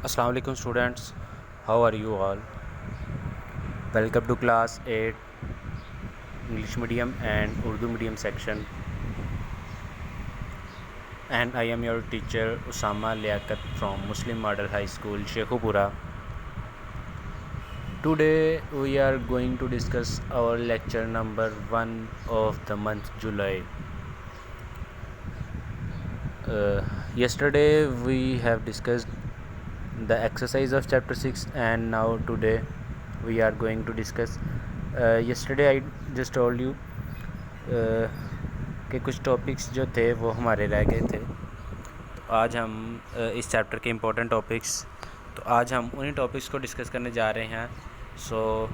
Assalamu alaikum students, how are you all? Welcome to class 8 English medium and Urdu medium section, and I am your teacher Usama Liaquat from Muslim Model High School, Shekhupura. Today we are going to discuss our lecture number 1 of the month July. Yesterday we have discussed the exercise of chapter 6, and now today we are going to discuss yesterday I just told you कि कुछ topics जो थे वो हमारे रह गए थे। तो आज हम इस चैप्टर के इम्पोर्टेंट टॉपिक्स, तो आज हम उन्हीं टॉपिक्स को डिस्कस करने जा रहे हैं। So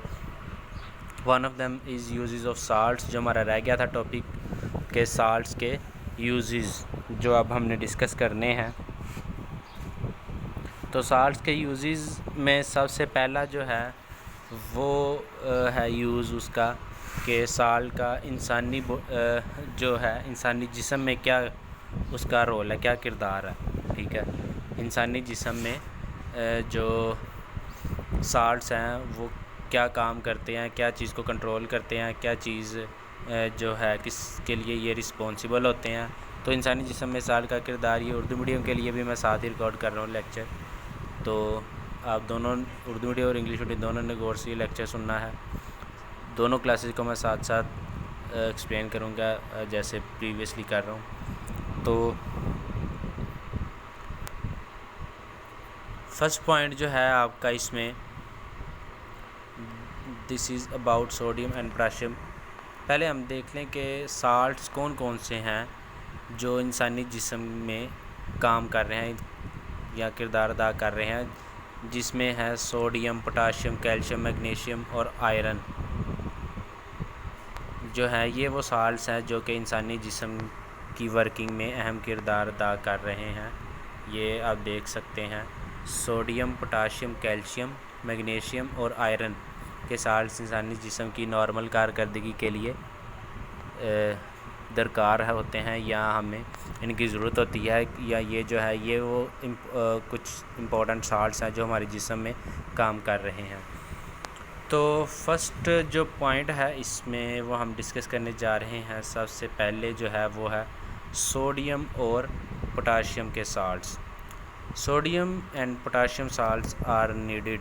one of them is uses of salts, जो हमारा रह गया था टॉपिक के साल्ट्स के यूजेस, जो अब हमने डिस्कस करने हैं। तो साल्ट्स के यूजेस में सबसे पहला जो है वो है यूज़ उसका कि साल्ट का इंसानी जो है इंसानी जिस्म में क्या उसका रोल है, क्या किरदार है। ठीक है, इंसानी जिस्म में जो साल्ट्स हैं वो क्या काम करते हैं, क्या चीज़ को कंट्रोल करते हैं, क्या चीज़ जो है किसके लिए ये रिस्पॉन्सिबल होते हैं। तो इंसानी जिस्म में साल्ट का किरदार, ये उर्दू मीडियम के लिए भी मैं साथ ही रिकॉर्ड कर रहा हूँ लेक्चर। तो आप दोनों उर्दू मीडियम और इंग्लिश मीडियम दोनों ने गौर से लेक्चर सुनना है। दोनों क्लासेस को मैं साथ साथ एक्सप्लेन करूँगा जैसे प्रीवियसली कर रहा हूँ। तो फर्स्ट पॉइंट जो है आपका इसमें, this is about sodium and potassium. पहले हम देख लें कि साल्ट्स कौन कौन से हैं जो इंसानी जिस्म में काम कर रहे हैं या किरदार अदा कर रहे हैं, जिसमें है सोडियम, पोटाशियम, कैल्शियम, मैग्नीशियम और आयरन। जो है ये वो साल्ट्स हैं जो कि इंसानी जिस्म की वर्किंग में अहम किरदार अदा कर रहे हैं। ये आप देख सकते हैं, सोडियम, पोटाशियम, कैल्शियम, मैग्नीशियम और आयरन के साल्ट्स इंसानी जिस्म की नॉर्मल कारकर्दगी के लिए दरकार होते हैं या हमें इनकी ज़रूरत होती है, या ये जो है ये वो कुछ इम्पोर्टेंट साल्ट्स हैं जो हमारे जिस्म में काम कर रहे हैं। तो फर्स्ट जो पॉइंट है इसमें वो हम डिस्कस करने जा रहे हैं। सबसे पहले जो है वो है सोडियम और पोटाशियम के salts. Sodium and potassium salts are needed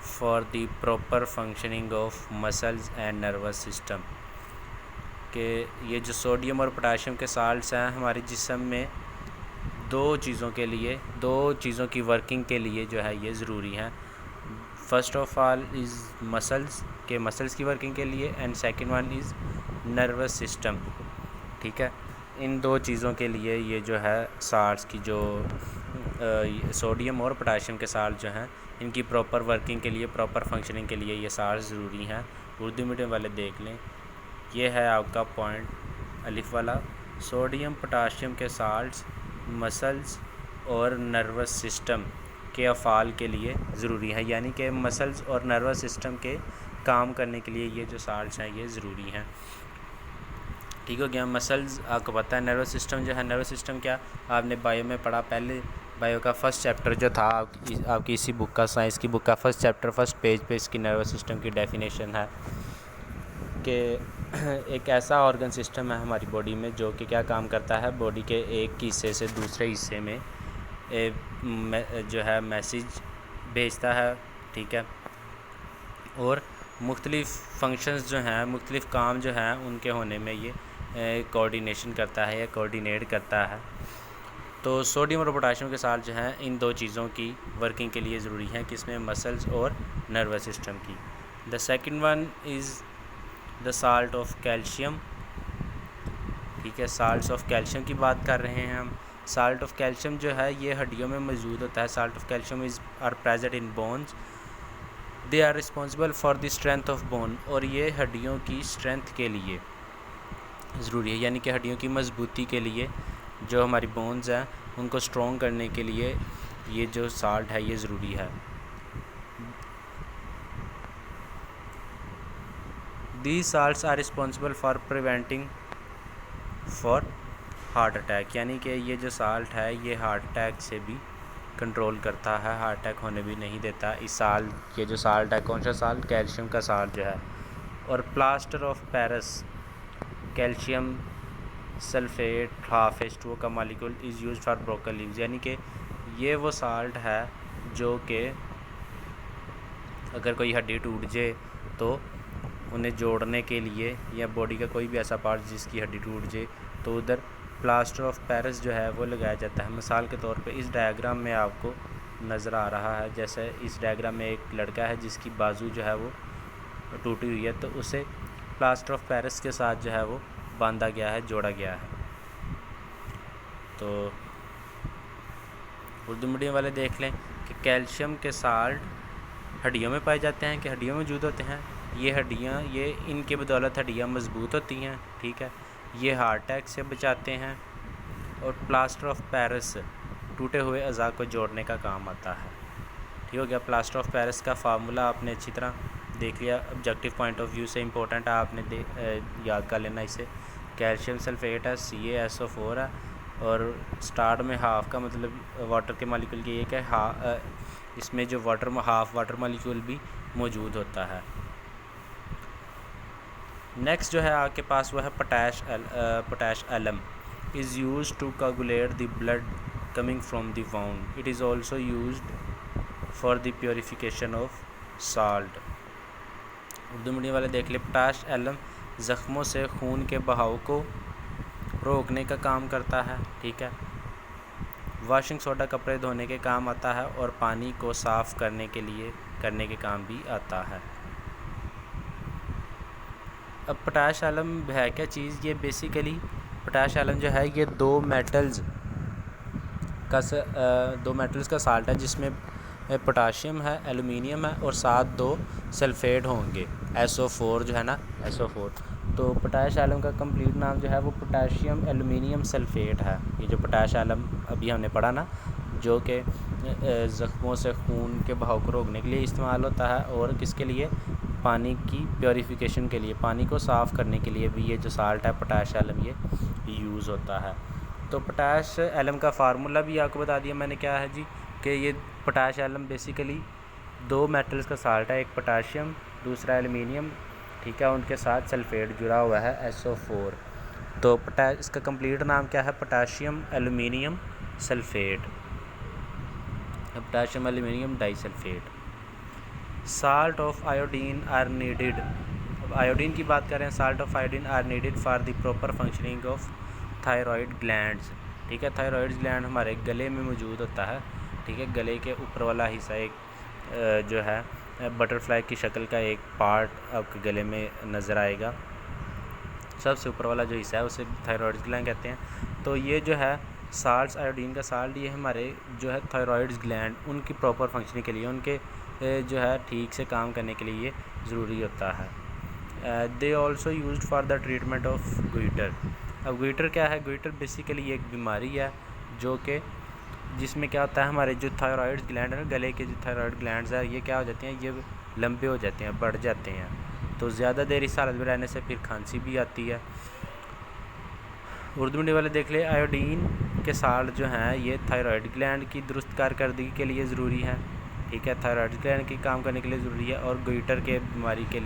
for the proper functioning of muscles and nervous system. कि ये जो सोडियम और पोटाशियम के साल्ट्स हैं हमारे जिस्म में दो चीज़ों की वर्किंग के लिए जो है ये ज़रूरी हैं। First of all is muscles की वर्किंग के लिए, and second one is nervous system. ठीक है, इन दो चीज़ों के लिए ये जो है साल्ट्स की जो सोडियम और पोटाशियम के साल्ट जो हैं इनकी प्रॉपर वर्किंग के लिए, प्रॉपर फंक्शनिंग के लिए ये साल्ट ज़रूरी हैं। उर्दू मीडियम वाले देख लें, ये है आपका पॉइंट अलिफ वाला। सोडियम पोटाशियम के साल्ट्स मसल्स और नर्वस सिस्टम के अफ़ाल के लिए ज़रूरी है, यानी कि मसल्स और नर्वस सिस्टम के काम करने के लिए ये जो साल्ट्स हैं ये ज़रूरी हैं। ठीक हो गया। मसल्स आपको पता है, नर्वस सिस्टम जो है, नर्वस सिस्टम क्या आपने बायो में पढ़ा, पहले बायो का फर्स्ट चैप्टर जो था आपकी इसी बुक का, साइंस की बुक का फर्स्ट चैप्टर फर्स्ट पेज पे इसकी नर्वस सिस्टम की डेफिनेशन है कि एक ऐसा ऑर्गन सिस्टम है हमारी बॉडी में जो कि क्या काम करता है, बॉडी के एक हिस्से से दूसरे हिस्से में जो है मैसेज भेजता है। ठीक है, और मुख्तलिफ़ फंक्शंस जो हैं, मुख्तलिफ़ काम जो हैं उनके होने में ये कोऑर्डिनेशन करता है या कोऑर्डिनेट करता है। तो सोडियम और पोटाशियम के साल्ट जो हैं इन दो चीज़ों की वर्किंग के लिए ज़रूरी हैं, किसमें, मसल्स और नर्वस सिस्टम की। The second one is the salt of calcium. ठीक है, साल्ट्स ऑफ कैल्शियम की बात कर रहे हैं हम। साल्ट ऑफ कैल्शियम जो है ये हड्डियों में मौजूद होता है। Salt of calcium are present in bones, they are responsible for the strength of bone. और ये हड्डियों की स्ट्रेंथ के लिए ज़रूरी है, यानी कि हड्डियों की मजबूती के लिए, जो हमारी बोन्स हैं उनको स्ट्रॉन्ग करने के लिए ये जो साल्ट है ये ज़रूरी है। These salts are responsible for preventing for heart attack, यानी कि ये जो साल्ट है ये हार्ट अटैक से भी कंट्रोल करता है, हार्ट अटैक होने भी नहीं देता। इस साल्ट, ये जो साल्ट है, कौन सा साल्ट, कैल्शियम का साल्ट जो है। और plaster of Paris, calcium sulphate half H2O का molecule is use for broken leaves, यानी कि ये वो साल्ट है जो कि अगर कोई हड्डी टूट जाए तो उन्हें जोड़ने के लिए, या बॉडी का कोई भी ऐसा पार्ट जिसकी हड्डी टूट जाए, तो उधर प्लास्टर ऑफ पेरिस जो है वो लगाया जाता है। मिसाल के तौर पे इस डायग्राम में आपको नज़र आ रहा है, जैसे इस डायग्राम में एक लड़का है जिसकी बाजू जो है वो टूटी हुई है, तो उसे प्लास्टर ऑफ पेरिस के साथ जो है वो बांधा गया है, जोड़ा गया है। तो उर्दू मीडियम वाले देख लें कि कैल्शियम के साल्ट हड्डियों में पाए जाते हैं, कि हड्डियों में मौजूद होते हैं। ये हड्डियाँ, ये इनके बदौलत हड्डियाँ मजबूत होती हैं, ठीक है। ये हार्ट अटैक से बचाते हैं। और प्लास्टर ऑफ पेरिस टूटे हुए अज़ा को जोड़ने का काम आता है। ठीक हो गया। प्लास्टर ऑफ पेरिस का फार्मूला आपने अच्छी तरह देख लिया, ऑब्जेक्टिव पॉइंट ऑफ व्यू से इम्पोर्टेंट है, आपने याद कर लेना इसे। कैल्शियम सल्फेट है, CaSO4 है, और स्टार्ट में हाफ का मतलब वाटर के मालिक्यूल की एक है, इसमें जो हाफ वाटर मालिक्यूल भी मौजूद होता है। नेक्स्ट जो है आपके पास वो है potash alum is use to coagulate the blood coming from the wound. It is also used for the purification of salt. Urdu medium वाले देख ले। पोटैश एलम ज़ख्मों से खून के बहाव को रोकने का काम करता है, ठीक है। वॉशिंग सोडा कपड़े धोने के काम आता है, और पानी को साफ़ करने के काम भी आता है। अब पोटैश एलम है क्या चीज़, ये बेसिकली पोटैश एलम जो है ये दो मेटल्स का साल्ट है, जिसमें पोटाशियम है, एलुमिनियम है, और साथ दो सल्फेट होंगे, SO4 जो है ना, SO4। तो पोटैश एलम का कंप्लीट नाम जो है वो पोटाशियम एलुमिनियम सल्फेट है। ये जो पोटैश एलम अभी हमने पढ़ा ना, जो कि ज़ख्मों से खून के बहाव को रोकने के लिए इस्तेमाल होता है, और किसके लिए, पानी की प्योरीफिकेशन के लिए, पानी को साफ़ करने के लिए भी ये जो साल्ट है पोटैश एलम ये यूज़ होता है। तो पोटैश एलम का फार्मूला भी आपको बता दिया मैंने क्या है जी, कि ये पोटैश एलम बेसिकली दो मेटल्स का साल्ट है, एक पोटाशियम दूसरा एलुमिनियम, ठीक है, उनके साथ सल्फेट जुड़ा हुआ है, SO4। तो इसका कंप्लीट नाम क्या है, potassium aluminium sulphate, potassium aluminium disulphate. Salt of iodine are needed. अब आयोडीन की बात करें, salt of iodine are needed for the proper functioning of thyroid glands, ठीक है। थायराइड ग्लैंड हमारे गले में मौजूद होता है, ठीक है। गले के ऊपर वाला हिस्सा एक जो है बटरफ्लाई की शक्ल का एक पार्ट आपके गले में नज़र आएगा, सबसे ऊपर वाला जो हिस्सा है उसे थायराइड ग्लैंड कहते हैं। तो ये जो है साल्ट्स, आयोडीन का साल्ट, ये हमारे जो है थायराइड ग्लैंड, उनकी प्रॉपर फंक्शनिंग के लिए, उनके जो है ठीक से काम करने के लिए ज़रूरी होता है। They also used for the treatment of goitre. अब गुइटर क्या है, गुइटर बेसिकली एक बीमारी है जो कि जिसमें क्या होता है, हमारे जो थायराइड ग्लैंड है, गले के जो थायराइड ग्लैंड्स है, ये क्या हो जाते हैं, ये लंबे हो जाते हैं, बढ़ जाते हैं। तो ज़्यादा देर इस हालत में रहने से फिर खांसी भी आती है। उर्दू मीडियम वाले देख ले। आयोडीन के साल्ट जो हैं ये थायराइड ग्लैंड की दुरुस्त कारकर्दगी के लिए ज़रूरी है, ठीक है, थायराइड ग्लैंड की काम करने के लिए ज़रूरी है, और गुइटर के बीमारी के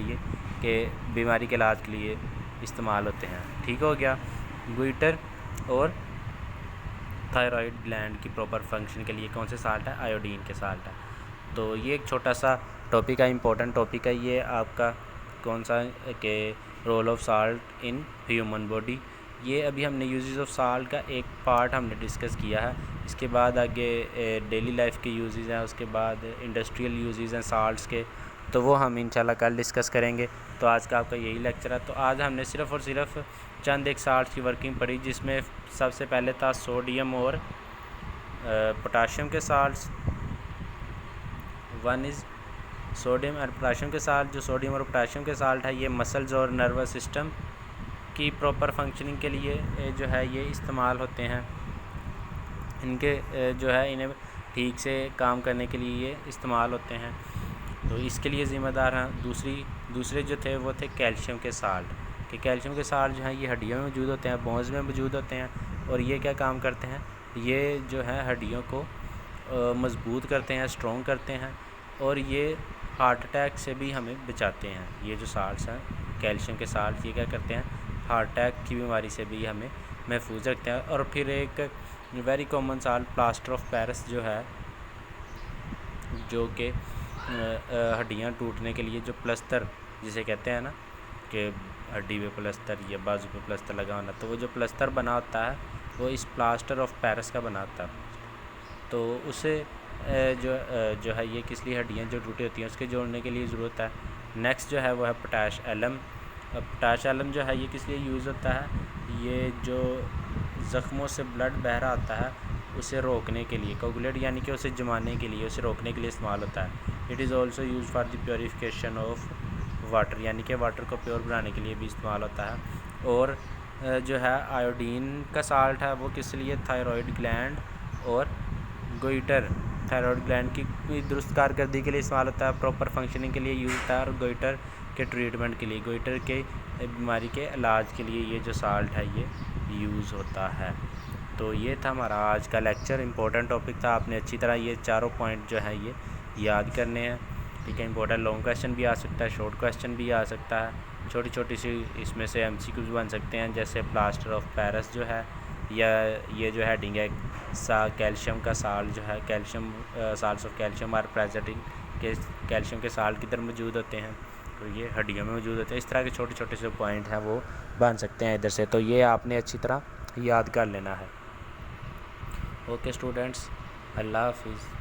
इलाज के लिए इस्तेमाल होते हैं। ठीक हो गया। गुइटर और थायराइड ग्लैंड की प्रॉपर फंक्शन के लिए कौन से साल्ट है, आयोडीन के साल्ट है। तो ये एक छोटा सा टॉपिक है, इम्पोर्टेंट टॉपिक है ये आपका, कौन सा, के role of salt in human body. ये अभी हमने यूजेस ऑफ साल्ट का एक पार्ट हमने डिस्कस किया है। इसके बाद आगे डेली लाइफ के यूजेस हैं, उसके बाद इंडस्ट्रियल यूजेस हैं साल्ट्स के, तो वो हम इंशाल्लाह कल डिस्कस करेंगे। तो आज का आपका यही लेक्चर है। तो आज हमने सिर्फ़ और सिर्फ चंद एक साल्ट्स की वर्किंग पढ़ी, जिसमें सबसे पहले था सोडियम और पोटाशियम के साल्ट्स। वन इज़ सोडियम और पोटाशियम के साल्ट। जो सोडियम और पोटाशियम के साल्ट है ये मसल्स और नर्वस सिस्टम की प्रॉपर फंक्शनिंग के लिए जो है ये इस्तेमाल होते हैं। इनके जो है इन्हें ठीक से काम करने के लिए ये इस्तेमाल होते हैं, तो इसके लिए ज़िम्मेदार हैं। दूसरे जो थे वो थे कैल्शियम के साल्ट, कि कैल्शियम के साल्ट जो हैं ये हड्डियों में मौजूद होते हैं, बोन्स में मौजूद होते हैं, और ये क्या काम करते हैं, ये जो है हड्डियों को मज़बूत करते हैं, स्ट्रॉन्ग करते हैं, और ये हार्ट अटैक से भी हमें बचाते हैं। ये जो साल्ट्स हैं, कैल्शियम के साल्ट, ये क्या करते हैं, हार्ट अटैक की बीमारी से भी हमें महफूज रखते हैं। और फिर एक very common salt plaster of Paris जो है, जो कि हड्डियाँ टूटने के लिए जो प्लस्तर जिसे कहते हैं ना, कि हड्डी पे प्लस्तर या बाजू पे प्लस्तर लगा होना, तो वो जो प्लस्तर बना होता है वो इस प्लास्टर ऑफ पेरिस का बना होता है। तो उसे जो है ये किस लिए, हड्डियाँ जो टूटी होती हैं उसके जोड़ने के लिए ज़रूरत है। नेक्स्ट जो है वो है पोटाश एलम। पोटाश एलम जो है ये किस लिए यूज़ होता है, ये जो ज़ख्मों से ब्लड बह रहा होता है उसे रोकने के लिए, कोगुलेट यानी कि उसे जमाने के लिए, उसे रोकने के लिए इस्तेमाल होता है। It is also use for the purification of water, यानी कि वाटर को प्योर बनाने के लिए भी इस्तेमाल होता है। और जो है आयोडीन का साल्ट है वो किस लिए, थायराइड ग्लैंड और गोइटर, थायराइड ग्लैंड की दुरुस्त कारकर्दगी के लिए इस्तेमाल होता है, प्रॉपर फंक्शनिंग के लिए यूज़ होता है, और गोइटर के ट्रीटमेंट के लिए, गोइटर के बीमारी के इलाज के लिए ये जो साल्ट है ये यूज़ होता है। तो ये था हमारा आज का लेक्चर, इंपॉर्टेंट टॉपिक था। आपने अच्छी तरह ये चारों पॉइंट जो है ये याद करने हैं, ठीक है। इंपॉर्टेंट लॉन्ग क्वेश्चन भी आ सकता है, शॉर्ट क्वेश्चन भी आ सकता है, छोटी छोटी सी इसमें से MCQs बन सकते हैं, जैसे प्लास्टर ऑफ पेरिस जो है, या ये जो हेडिंग है कैल्शियम का साल्ट जो है, calcium salts of calcium are present in, के कैल्शियम के साल्ट किधर मौजूद होते हैं, तो ये हड्डियों में मौजूद होते हैं। इस तरह के छोटे छोटे से पॉइंट हैं वो बन सकते हैं इधर से, तो ये आपने अच्छी तरह याद कर लेना है। ओके स्टूडेंट्स, अल्लाह हाफिज़।